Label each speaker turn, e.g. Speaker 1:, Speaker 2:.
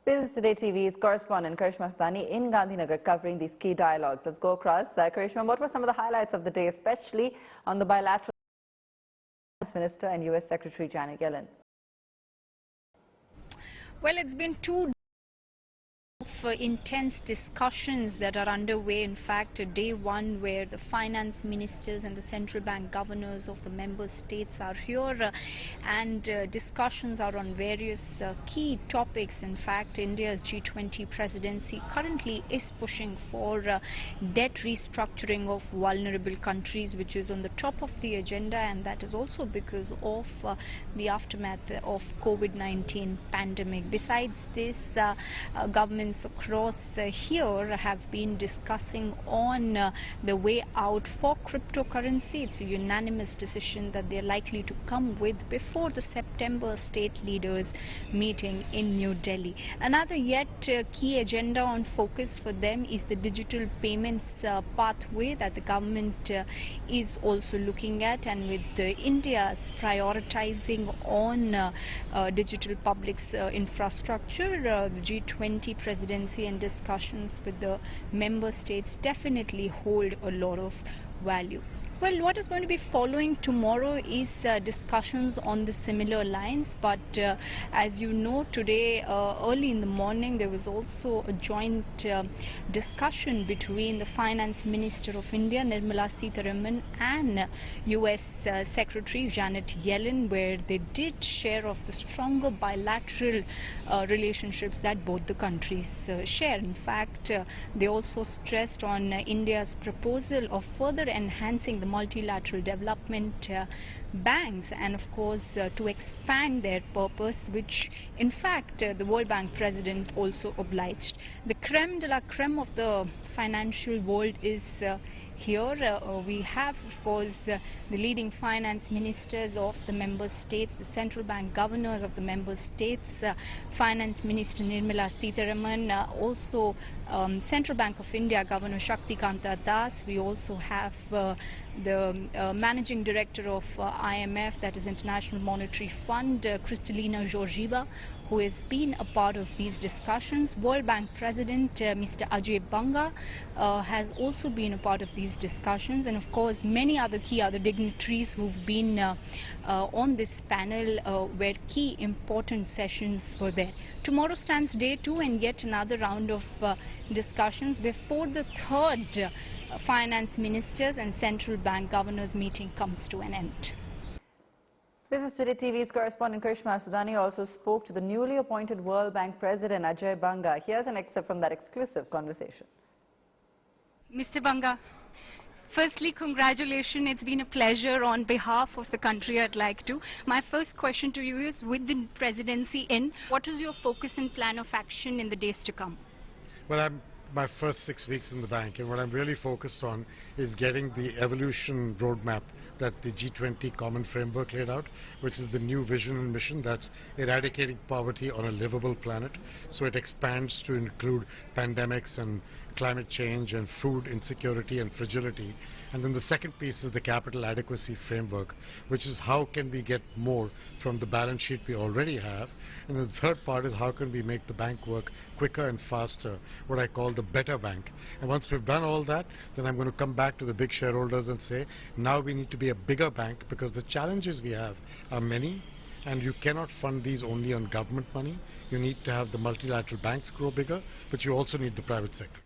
Speaker 1: Business Today TV's correspondent Karishma Sudani in Gandhinagar covering these key dialogues. Let's go across. Karishma, what were some of the highlights of the day, especially on the bilateral Minister and US Secretary Janet Yellen?
Speaker 2: Well, it's been 2 days of intense discussions that are underway. In fact, day one where the finance ministers and the central bank governors of the member states are here and discussions are on various key topics. In fact, India's G20 presidency currently is pushing for debt restructuring of vulnerable countries, which is on the top of the agenda, and that is also because of the aftermath of COVID-19 pandemic. Besides this, governments across here have been discussing on the way out for cryptocurrency. It's a unanimous decision that they're likely to come with before the September state leaders meeting in New Delhi. Another yet key agenda on focus for them is the digital payments pathway that the government is also looking at, and with India's prioritizing on digital public infrastructure, the G20 presidency and discussions with the member states definitely hold a lot of value. Well, what is going to be following tomorrow is discussions on the similar lines, but as you know, today early in the morning there was also a joint discussion between the Finance Minister of India, Nirmala Sitharaman, and US Secretary Janet Yellen, where they did share of the stronger bilateral relationships that both the countries share. In fact, they also stressed on India's proposal of further enhancing the multilateral development banks and of course to expand their purpose, which in fact the World Bank President also obliged. The creme de la creme of the financial world is here. We have of course the leading finance ministers of the member states, the central bank governors of the member states, Finance Minister Nirmala Sitharaman, also Central Bank of India Governor Shaktikanta Das. We also have the Managing Director of IMF, that is International Monetary Fund, Kristalina Georgieva, who has been a part of these discussions. World Bank President Mr. Ajay Banga has also been a part of these discussions, and of course many other key dignitaries who've been on this panel where key important sessions were there. Tomorrow stands day 2 and yet another round of discussions before the third finance ministers and central bank governors meeting comes to an end.
Speaker 1: Business Today TV's correspondent Karishma Sudani also spoke to the newly appointed World Bank President Ajay Banga. Here's an excerpt from that exclusive conversation.
Speaker 2: Mr. Banga, firstly, congratulations. It's been a pleasure on behalf of the country. I'd like to. My first question to you is, with the presidency in, what is your focus and plan of action in the days to come?
Speaker 3: Well, I'm my first 6 weeks in the bank, and what I'm really focused on is getting the evolution roadmap that the G20 common framework laid out, which is the new vision and mission that's eradicating poverty on a livable planet. So it expands to include pandemics and climate change and food insecurity and fragility. And then the second piece is the capital adequacy framework, which is how can we get more from the balance sheet we already have. And the third part is how can we make the bank work quicker and faster, what I call the better bank. And once we've done all that, then I'm going to come back to the big shareholders and say, now we need to be a bigger bank, because the challenges we have are many, and you cannot fund these only on government money. You need to have the multilateral banks grow bigger, but you also need the private sector.